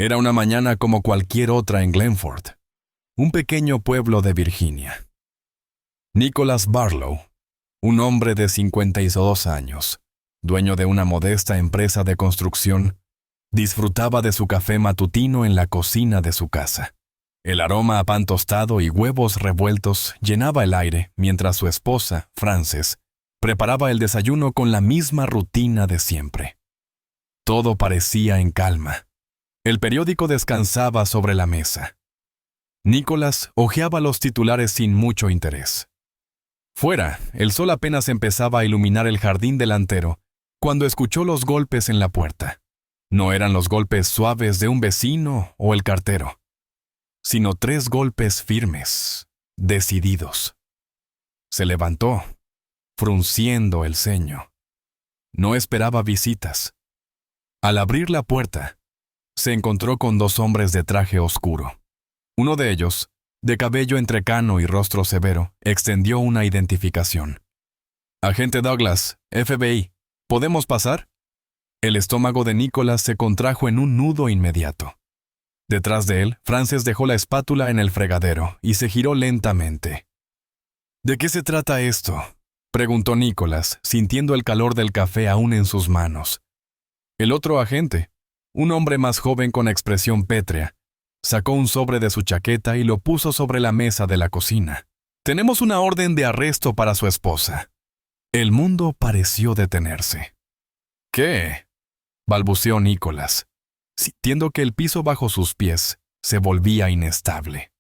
Era una mañana como cualquier otra en Glenford, un pequeño pueblo de Virginia. Nicholas Barlow, un hombre de 52 años, dueño de una modesta empresa de construcción, disfrutaba de su café matutino en la cocina de su casa. El aroma a pan tostado y huevos revueltos llenaba el aire mientras su esposa, Frances, preparaba el desayuno con la misma rutina de siempre. Todo parecía en calma. El periódico descansaba sobre la mesa. Nicholas hojeaba los titulares sin mucho interés. Fuera, el sol apenas empezaba a iluminar el jardín delantero cuando escuchó los golpes en la puerta. No eran los golpes suaves de un vecino o el cartero, sino 3 golpes firmes, decididos. Se levantó, frunciendo el ceño. No esperaba visitas. Al abrir la puerta, se encontró con 2 hombres de traje oscuro. Uno de ellos, de cabello entrecano y rostro severo, extendió una identificación. «Agente Douglas, FBI, ¿podemos pasar?» El estómago de Nicholas se contrajo en un nudo inmediato. Detrás de él, Frances dejó la espátula en el fregadero y se giró lentamente. «¿De qué se trata esto?», preguntó Nicholas, sintiendo el calor del café aún en sus manos. El otro agente, un hombre más joven con expresión pétrea, sacó un sobre de su chaqueta y lo puso sobre la mesa de la cocina. «Tenemos una orden de arresto para su esposa». El mundo pareció detenerse. «¿Qué?», balbuceó Nicholas, sintiendo que el piso bajo sus pies se volvía inestable.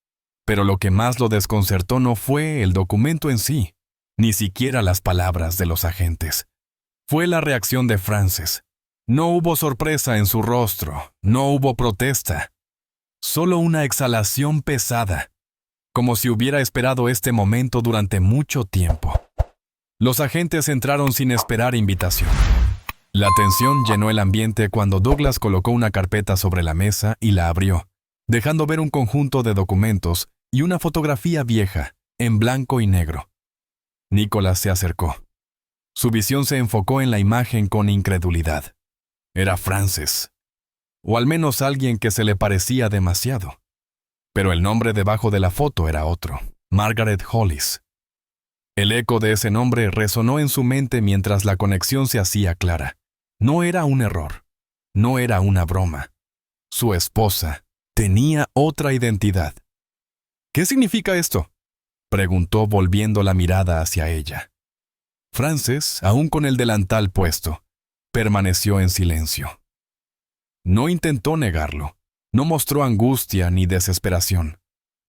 Pero lo que más lo desconcertó no fue el documento en sí, ni siquiera las palabras de los agentes. Fue la reacción de Frances. No hubo sorpresa en su rostro, no hubo protesta. Solo una exhalación pesada, como si hubiera esperado este momento durante mucho tiempo. Los agentes entraron sin esperar invitación. La tensión llenó el ambiente cuando Douglas colocó una carpeta sobre la mesa y la abrió, dejando ver un conjunto de documentos y una fotografía vieja, en blanco y negro. Nicholas se acercó. Su visión se enfocó en la imagen con incredulidad. Era Frances, o al menos alguien que se le parecía demasiado. Pero el nombre debajo de la foto era otro, Margaret Hollis. El eco de ese nombre resonó en su mente mientras la conexión se hacía clara. No era un error, no era una broma. Su esposa tenía otra identidad. «¿Qué significa esto?», preguntó volviendo la mirada hacia ella. Frances, aún con el delantal puesto, permaneció en silencio. No intentó negarlo, no mostró angustia ni desesperación.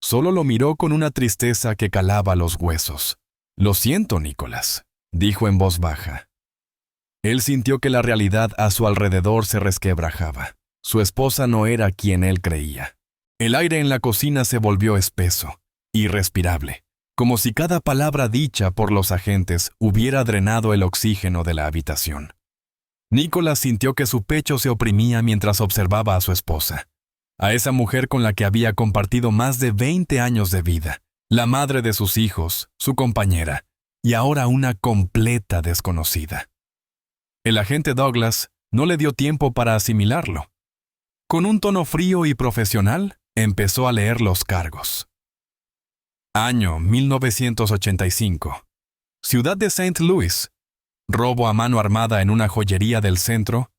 Solo lo miró con una tristeza que calaba los huesos. «Lo siento, Nicholas», dijo en voz baja. Él sintió que la realidad a su alrededor se resquebrajaba. Su esposa no era quien él creía. El aire en la cocina se volvió espeso, irrespirable, como si cada palabra dicha por los agentes hubiera drenado el oxígeno de la habitación. Nicholas sintió que su pecho se oprimía mientras observaba a su esposa, a esa mujer con la que había compartido más de 20 años de vida, la madre de sus hijos, su compañera, y ahora una completa desconocida. El agente Douglas no le dio tiempo para asimilarlo. Con un tono frío y profesional, empezó a leer los cargos. Año 1985. Ciudad de St. Louis. Robo a mano armada en una joyería del centro.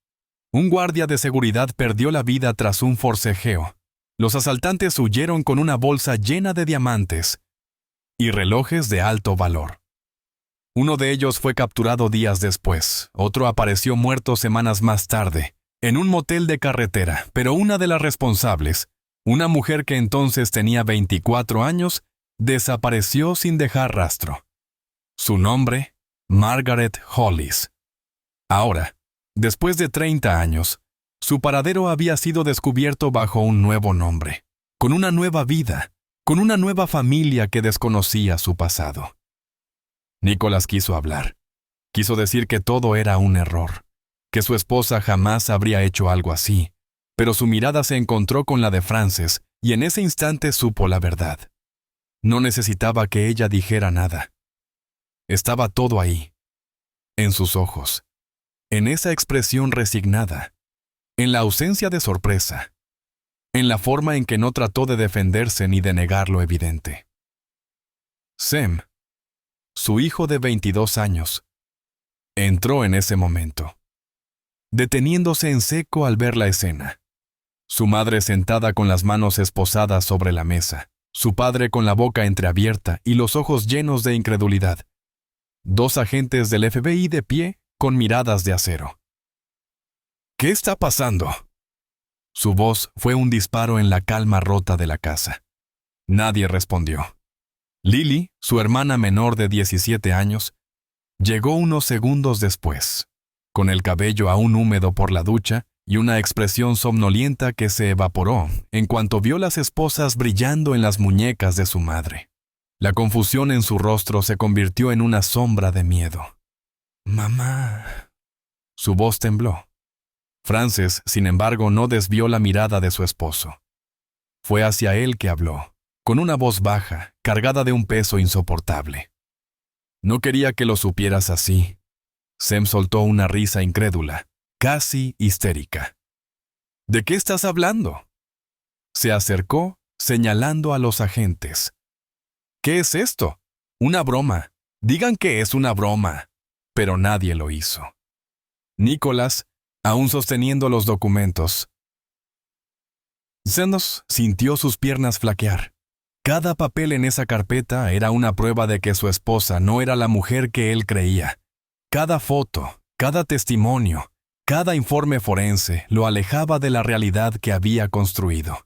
Un guardia de seguridad perdió la vida tras un forcejeo. Los asaltantes huyeron con una bolsa llena de diamantes y relojes de alto valor. Uno de ellos fue capturado días después, otro apareció muerto semanas más tarde, en un motel de carretera, pero una de las responsables, una mujer que entonces tenía 24 años, desapareció sin dejar rastro. Su nombre, Margaret Hollis. Ahora, después de 30 años, su paradero había sido descubierto bajo un nuevo nombre, con una nueva vida, con una nueva familia que desconocía su pasado. Nicholas quiso hablar. Quiso decir que todo era un error, que su esposa jamás habría hecho algo así, pero su mirada se encontró con la de Frances y en ese instante supo la verdad. No necesitaba que ella dijera nada. Estaba todo ahí, en sus ojos, en esa expresión resignada, en la ausencia de sorpresa. en la forma en que no trató de defenderse ni de negar lo evidente. Sem, su hijo de 22 años, entró en ese momento, deteniéndose en seco al ver la escena. Su madre sentada con las manos esposadas sobre la mesa, su padre con la boca entreabierta y los ojos llenos de incredulidad. 2 agentes del FBI de pie con miradas de acero. ¿Qué está pasando? Su voz fue un disparo en la calma rota de la casa. Nadie respondió. Lily, su hermana menor de 17 años, llegó unos segundos después, con el cabello aún húmedo por la ducha y una expresión somnolienta que se evaporó en cuanto vio las esposas brillando en las muñecas de su madre. La confusión en su rostro se convirtió en una sombra de miedo. «Mamá». Su voz tembló. Frances, sin embargo, no desvió la mirada de su esposo. Fue hacia él que habló, con una voz baja, cargada de un peso insoportable. «No quería que lo supieras así». Sem soltó una risa incrédula, casi histérica. «¿De qué estás hablando?» Se acercó, señalando a los agentes. «¿Qué es esto? Una broma. Digan que es una broma». Pero nadie lo hizo. Nicholas, aún sosteniendo los documentos, Zenos sintió sus piernas flaquear. Cada papel en esa carpeta era una prueba de que su esposa no era la mujer que él creía. Cada foto, cada testimonio, cada informe forense lo alejaba de la realidad que había construido.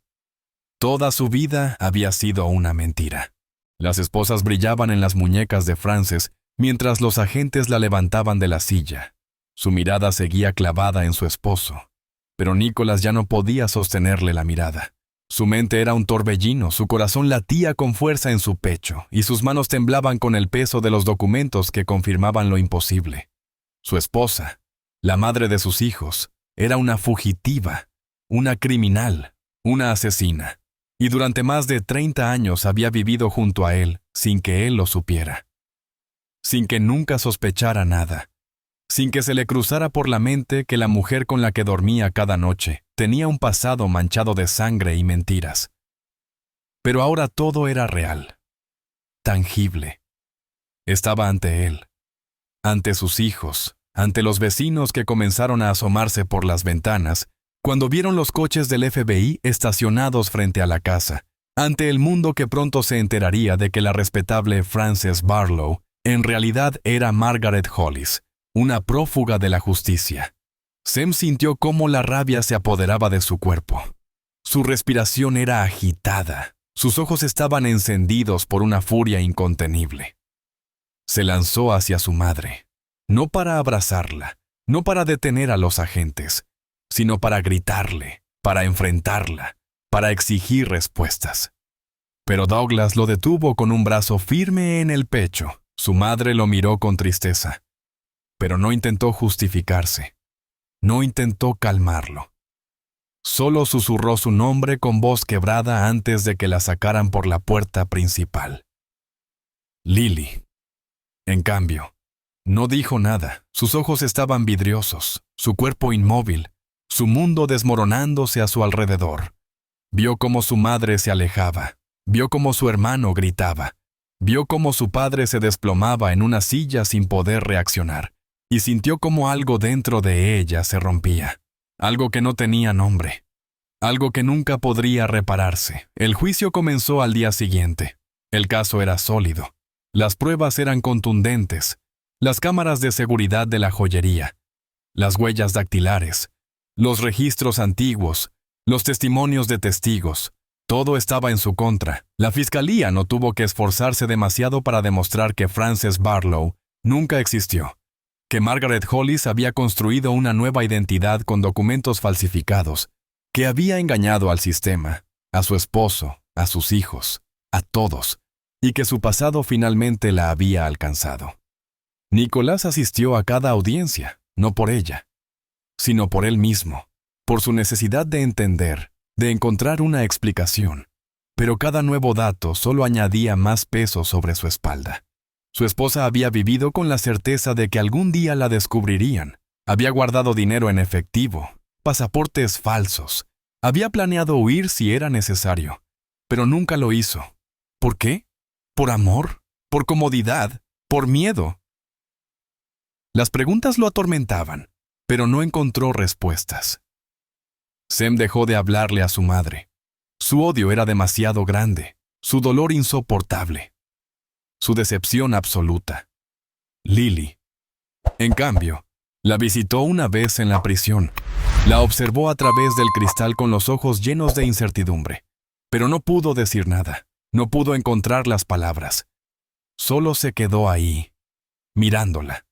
Toda su vida había sido una mentira. Las esposas brillaban en las muñecas de Frances mientras los agentes la levantaban de la silla. Su mirada seguía clavada en su esposo, pero Nicholas ya no podía sostenerle la mirada. Su mente era un torbellino, su corazón latía con fuerza en su pecho y sus manos temblaban con el peso de los documentos que confirmaban lo imposible. Su esposa, la madre de sus hijos, era una fugitiva, una criminal, una asesina, y durante más de 30 años había vivido junto a él sin que él lo supiera, sin que nunca sospechara nada, sin que se le cruzara por la mente que la mujer con la que dormía cada noche tenía un pasado manchado de sangre y mentiras. Pero ahora todo era real, tangible. Estaba ante él, ante sus hijos, ante los vecinos que comenzaron a asomarse por las ventanas cuando vieron los coches del FBI estacionados frente a la casa, ante el mundo que pronto se enteraría de que la respetable Frances Barlow en realidad era Margaret Hollis, una prófuga de la justicia. Sem sintió cómo la rabia se apoderaba de su cuerpo. Su respiración era agitada, sus ojos estaban encendidos por una furia incontenible. Se lanzó hacia su madre, no para abrazarla, no para detener a los agentes, sino para gritarle, para enfrentarla, para exigir respuestas. Pero Douglas lo detuvo con un brazo firme en el pecho. Su madre lo miró con tristeza, pero no intentó justificarse, no intentó calmarlo. Solo susurró su nombre con voz quebrada antes de que la sacaran por la puerta principal. Lily. En cambio, no dijo nada. Sus ojos estaban vidriosos, su cuerpo inmóvil, su mundo desmoronándose a su alrededor. Vio cómo su madre se alejaba, vio cómo su hermano gritaba, vio cómo su padre se desplomaba en una silla sin poder reaccionar, y sintió cómo algo dentro de ella se rompía, algo que no tenía nombre, algo que nunca podría repararse. El juicio comenzó al día siguiente. El caso era sólido. Las pruebas eran contundentes. Las cámaras de seguridad de la joyería, las huellas dactilares, los registros antiguos, los testimonios de testigos, todo estaba en su contra. La fiscalía no tuvo que esforzarse demasiado para demostrar que Frances Barlow nunca existió, que Margaret Hollis había construido una nueva identidad con documentos falsificados, que había engañado al sistema, a su esposo, a sus hijos, a todos, y que su pasado finalmente la había alcanzado. Nicholas asistió a cada audiencia, no por ella, sino por él mismo, por su necesidad de entender, de encontrar una explicación. Pero cada nuevo dato solo añadía más peso sobre su espalda. Su esposa había vivido con la certeza de que algún día la descubrirían. Había guardado dinero en efectivo, pasaportes falsos, Había planeado huir si era necesario, pero nunca lo hizo. ¿Por qué? ¿Por amor? ¿Por comodidad? ¿Por miedo? Las preguntas lo atormentaban, pero no encontró respuestas. Sem dejó de hablarle a su madre. Su odio era demasiado grande, su dolor insoportable, su decepción absoluta. Lily, en cambio, la visitó una vez en la prisión. La observó a través del cristal con los ojos llenos de incertidumbre, pero no pudo decir nada, no pudo encontrar las palabras. Solo se quedó ahí, mirándola,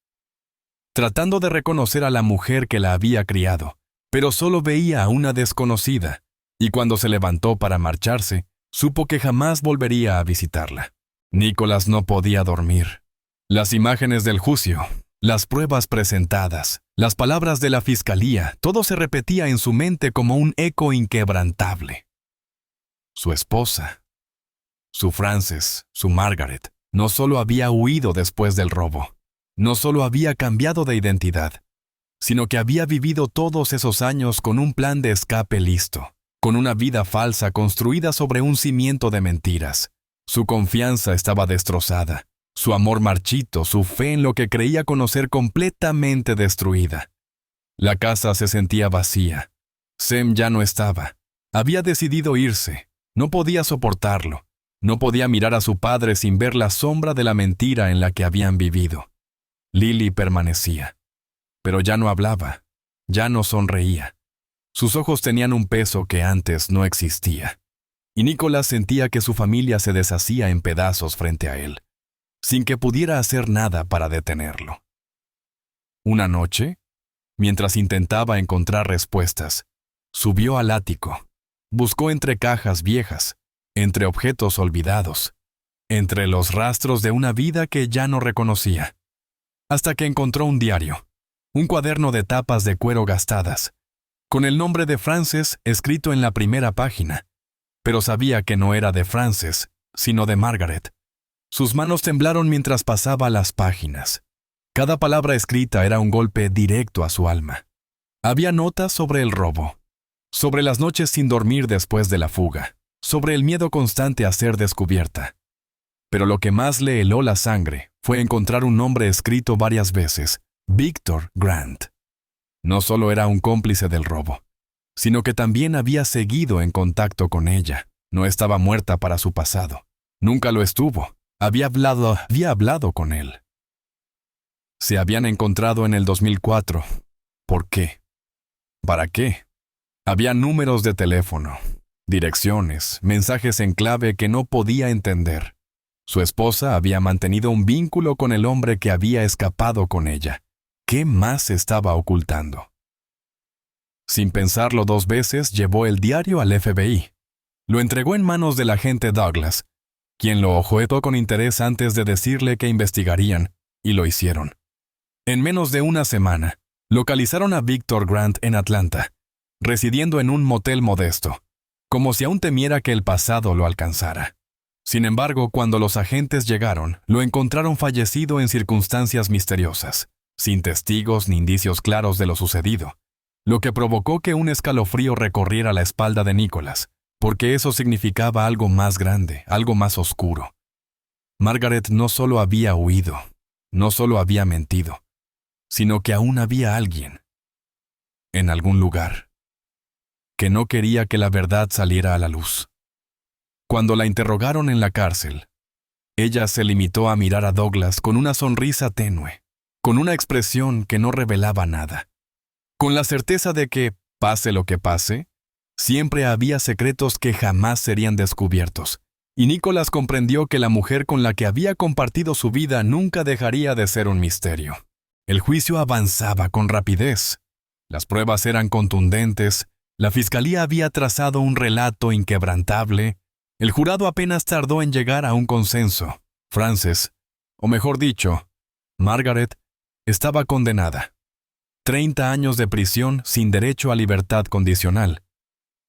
tratando de reconocer a la mujer que la había criado, pero solo veía a una desconocida, y cuando se levantó para marcharse, supo que jamás volvería a visitarla. Nicholas no podía dormir. Las imágenes del juicio, las pruebas presentadas, las palabras de la fiscalía, todo se repetía en su mente como un eco inquebrantable. Su esposa, su Frances, su Margaret, no solo había huido después del robo, no solo había cambiado de identidad, sino que había vivido todos esos años con un plan de escape listo, con una vida falsa construida sobre un cimiento de mentiras. Su confianza estaba destrozada, su amor marchito, su fe en lo que creía conocer completamente destruida. La casa se sentía vacía. Sem ya no estaba. Había decidido irse. No podía soportarlo. No podía mirar a su padre sin ver la sombra de la mentira en la que habían vivido. Lily permanecía. Pero ya no hablaba. Ya no sonreía. Sus ojos tenían un peso que antes no existía. Y Nicholas sentía que su familia se deshacía en pedazos frente a él, sin que pudiera hacer nada para detenerlo. Una noche, mientras intentaba encontrar respuestas, subió al ático. Buscó entre cajas viejas, entre objetos olvidados, entre los rastros de una vida que ya no reconocía, hasta que encontró un diario, un cuaderno de tapas de cuero gastadas, con el nombre de Frances escrito en la primera página, pero sabía que no era de Frances, sino de Margaret. Sus manos temblaron mientras pasaba las páginas. Cada palabra escrita era un golpe directo a su alma. Había notas sobre el robo, sobre las noches sin dormir después de la fuga, sobre el miedo constante a ser descubierta. Pero lo que más le heló la sangre fue encontrar un nombre escrito varias veces: Victor Grant. No solo era un cómplice del robo, sino que también había seguido en contacto con ella. No estaba muerta para su pasado. Nunca lo estuvo. Había hablado con él. Se habían encontrado en el 2004. ¿Por qué? ¿Para qué? Había números de teléfono, direcciones, mensajes en clave que no podía entender. Su esposa había mantenido un vínculo con el hombre que había escapado con ella. ¿Qué más estaba ocultando? Sin pensarlo dos veces, llevó el diario al FBI. Lo entregó en manos del agente Douglas, quien lo ojeó con interés antes de decirle que investigarían, y lo hicieron. En menos de una semana, localizaron a Victor Grant en Atlanta, residiendo en un motel modesto, como si aún temiera que el pasado lo alcanzara. Sin embargo, cuando los agentes llegaron, lo encontraron fallecido en circunstancias misteriosas, sin testigos ni indicios claros de lo sucedido, lo que provocó que un escalofrío recorriera la espalda de Nicholas, porque eso significaba algo más grande, algo más oscuro. Margaret no solo había huido, no solo había mentido, sino que aún había alguien, en algún lugar, que no quería que la verdad saliera a la luz. Cuando la interrogaron en la cárcel, ella se limitó a mirar a Douglas con una sonrisa tenue, con una expresión que no revelaba nada, con la certeza de que, pase lo que pase, siempre había secretos que jamás serían descubiertos, y Nicholas comprendió que la mujer con la que había compartido su vida nunca dejaría de ser un misterio. El juicio avanzaba con rapidez. Las pruebas eran contundentes, la fiscalía había trazado un relato inquebrantable, el jurado apenas tardó en llegar a un consenso. Frances, o mejor dicho, Margaret, estaba condenada. 30 años de prisión sin derecho a libertad condicional.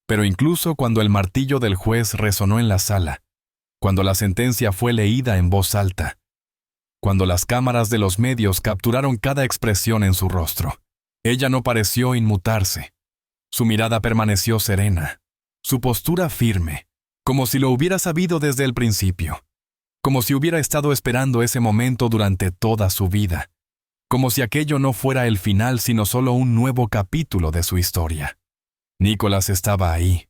Pero incluso cuando el martillo del juez resonó en la sala, cuando la sentencia fue leída en voz alta, cuando las cámaras de los medios capturaron cada expresión en su rostro, ella no pareció inmutarse. Su mirada permaneció serena, su postura firme, como si lo hubiera sabido desde el principio, como si hubiera estado esperando ese momento durante toda su vida, como si aquello no fuera el final sino solo un nuevo capítulo de su historia. Nicholas estaba ahí,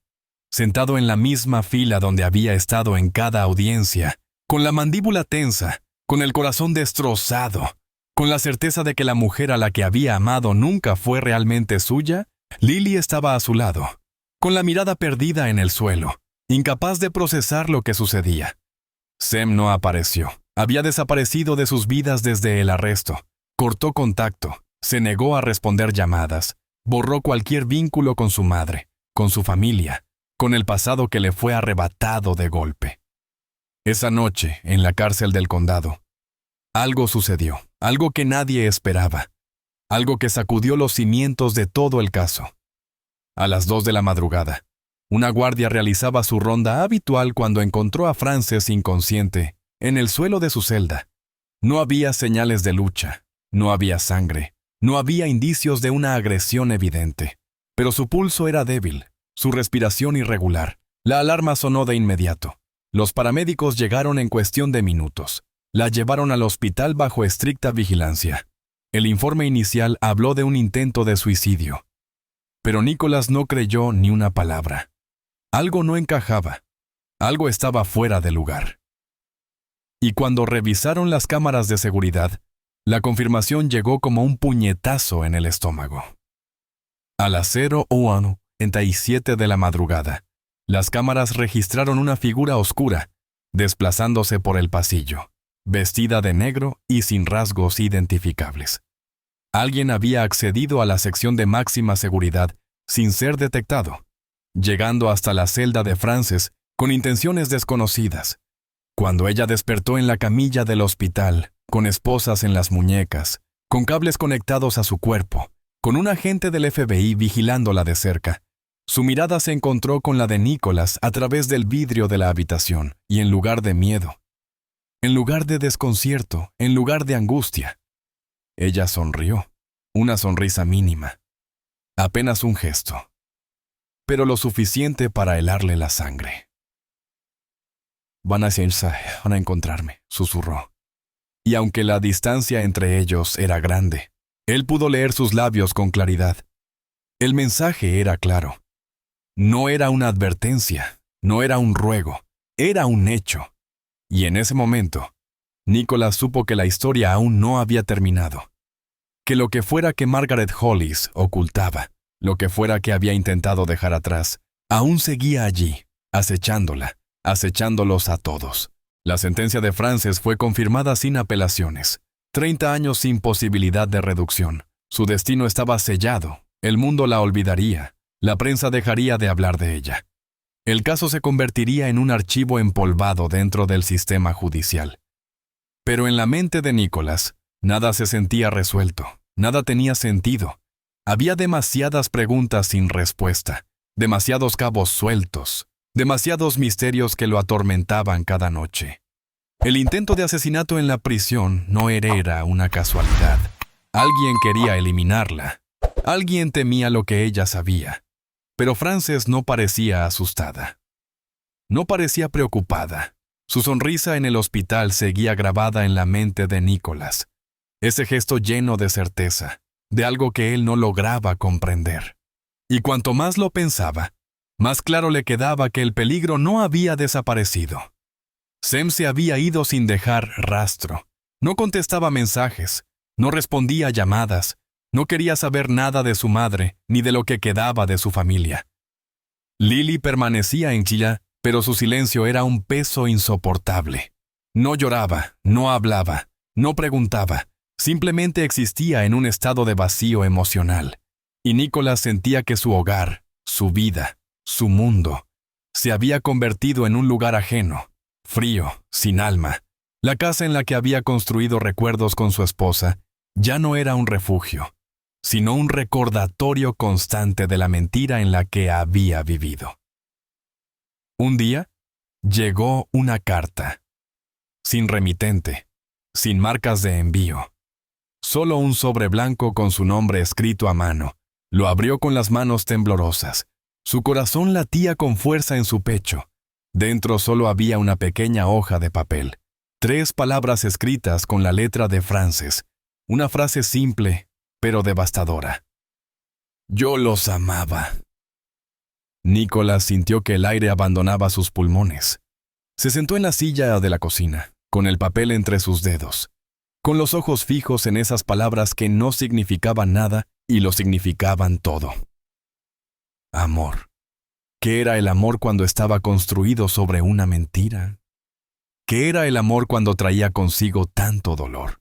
sentado en la misma fila donde había estado en cada audiencia, con la mandíbula tensa, con el corazón destrozado, con la certeza de que la mujer a la que había amado nunca fue realmente suya. Lily estaba a su lado, con la mirada perdida en el suelo, incapaz de procesar lo que sucedía. Sem no apareció. Había desaparecido de sus vidas desde el arresto. Cortó contacto, se negó a responder llamadas, borró cualquier vínculo con su madre, con su familia, con el pasado que le fue arrebatado de golpe. Esa noche, en la cárcel del condado, algo sucedió, algo que nadie esperaba, algo que sacudió los cimientos de todo el caso. A las 2 de la madrugada, una guardia realizaba su ronda habitual cuando encontró a Frances inconsciente en el suelo de su celda. No había señales de lucha, no había sangre, no había indicios de una agresión evidente, pero su pulso era débil, su respiración irregular. La alarma sonó de inmediato. Los paramédicos llegaron en cuestión de minutos. La llevaron al hospital bajo estricta vigilancia. El informe inicial habló de un intento de suicidio. Pero Nicholas no creyó ni una palabra. Algo no encajaba. Algo estaba fuera de lugar. Y cuando revisaron las cámaras de seguridad, la confirmación llegó como un puñetazo en el estómago. A las 01:37 de la madrugada, las cámaras registraron una figura oscura, desplazándose por el pasillo, vestida de negro y sin rasgos identificables. Alguien había accedido a la sección de máxima seguridad sin ser detectado, llegando hasta la celda de Frances con intenciones desconocidas. Cuando ella despertó en la camilla del hospital, con esposas en las muñecas, con cables conectados a su cuerpo, con un agente del FBI vigilándola de cerca, su mirada se encontró con la de Nicholas a través del vidrio de la habitación, y en lugar de miedo, en lugar de desconcierto, en lugar de angustia, ella sonrió, una sonrisa mínima, apenas un gesto, pero lo suficiente para helarle la sangre. Van a encontrarme, susurró. Y aunque la distancia entre ellos era grande, él pudo leer sus labios con claridad. El mensaje era claro. No era una advertencia, no era un ruego, era un hecho. Y en ese momento, Nicholas supo que la historia aún no había terminado. Que lo que fuera que Margaret Hollis ocultaba, lo que fuera que había intentado dejar atrás, aún seguía allí, acechándola, acechándolos a todos. La sentencia de Frances fue confirmada sin apelaciones. 30 años sin posibilidad de reducción. Su destino estaba sellado. El mundo la olvidaría. La prensa dejaría de hablar de ella. El caso se convertiría en un archivo empolvado dentro del sistema judicial. Pero en la mente de Nicholas, nada se sentía resuelto. Nada tenía sentido. Había demasiadas preguntas sin respuesta. Demasiados cabos sueltos. Demasiados misterios que lo atormentaban cada noche. El intento de asesinato en la prisión no era una casualidad. Alguien quería eliminarla. Alguien temía lo que ella sabía. Pero Frances no parecía asustada. No parecía preocupada. Su sonrisa en el hospital seguía grabada en la mente de Nicholas. Ese gesto lleno de certeza, de algo que él no lograba comprender. Y cuanto más lo pensaba, más claro le quedaba que el peligro no había desaparecido. Sem se había ido sin dejar rastro. No contestaba mensajes, no respondía a llamadas, no quería saber nada de su madre ni de lo que quedaba de su familia. Lily permanecía en Chilla, pero su silencio era un peso insoportable. No lloraba, no hablaba, no preguntaba, simplemente existía en un estado de vacío emocional. Y Nicholas sentía que su hogar, su vida, su mundo, se había convertido en un lugar ajeno, frío, sin alma. La casa en la que había construido recuerdos con su esposa ya no era un refugio, sino un recordatorio constante de la mentira en la que había vivido. Un día, llegó una carta, sin remitente, sin marcas de envío, solo un sobre blanco con su nombre escrito a mano, Lo abrió con las manos temblorosas. Su corazón latía con fuerza en su pecho. Dentro solo había una pequeña hoja de papel. 3 palabras escritas con la letra de Frances. Una frase simple, pero devastadora. Yo los amaba. Nicholas sintió que el aire abandonaba sus pulmones. Se sentó en la silla de la cocina, con el papel entre sus dedos, con los ojos fijos en esas palabras que no significaban nada y lo significaban todo. Amor. ¿Qué era el amor cuando estaba construido sobre una mentira? ¿Qué era el amor cuando traía consigo tanto dolor?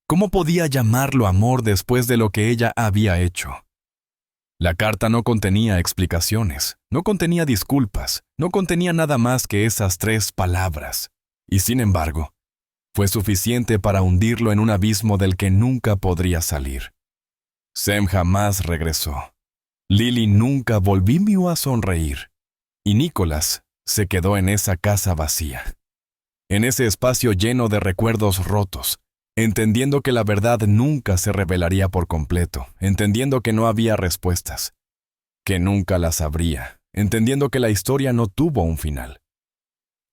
¿Cómo podía llamarlo amor después de lo que ella había hecho? La carta no contenía explicaciones, no contenía disculpas, no contenía nada más que esas 3 palabras. Y sin embargo, fue suficiente para hundirlo en un abismo del que nunca podría salir. Sam jamás regresó. Lily nunca volvió a sonreír. Y Nicholas se quedó en esa casa vacía. En ese espacio lleno de recuerdos rotos, entendiendo que la verdad nunca se revelaría por completo, entendiendo que no había respuestas, que nunca las habría, entendiendo que la historia no tuvo un final,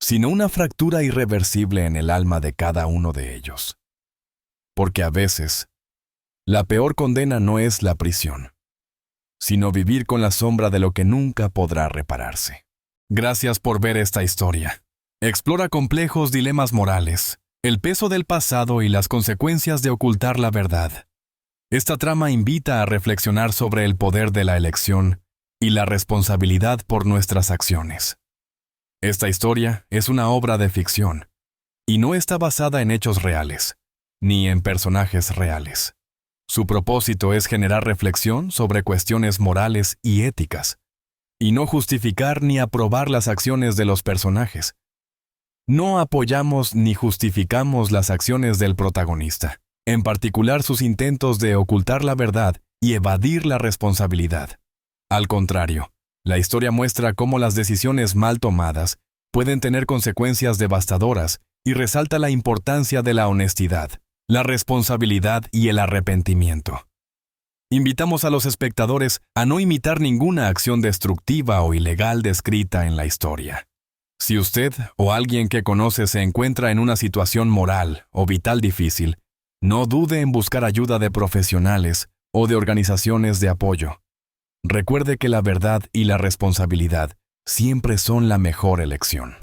sino una fractura irreversible en el alma de cada uno de ellos. Porque a veces, la peor condena no es la prisión, sino vivir con la sombra de lo que nunca podrá repararse. Gracias por ver esta historia. Explora complejos dilemas morales, el peso del pasado y las consecuencias de ocultar la verdad. Esta trama invita a reflexionar sobre el poder de la elección y la responsabilidad por nuestras acciones. Esta historia es una obra de ficción y no está basada en hechos reales, ni en personajes reales. Su propósito es generar reflexión sobre cuestiones morales y éticas, y no justificar ni aprobar las acciones de los personajes. No apoyamos ni justificamos las acciones del protagonista, en particular sus intentos de ocultar la verdad y evadir la responsabilidad. Al contrario, la historia muestra cómo las decisiones mal tomadas pueden tener consecuencias devastadoras y resalta la importancia de la honestidad, la responsabilidad y el arrepentimiento. Invitamos a los espectadores a no imitar ninguna acción destructiva o ilegal descrita en la historia. Si usted o alguien que conoce se encuentra en una situación moral o vital difícil, no dude en buscar ayuda de profesionales o de organizaciones de apoyo. Recuerde que la verdad y la responsabilidad siempre son la mejor elección.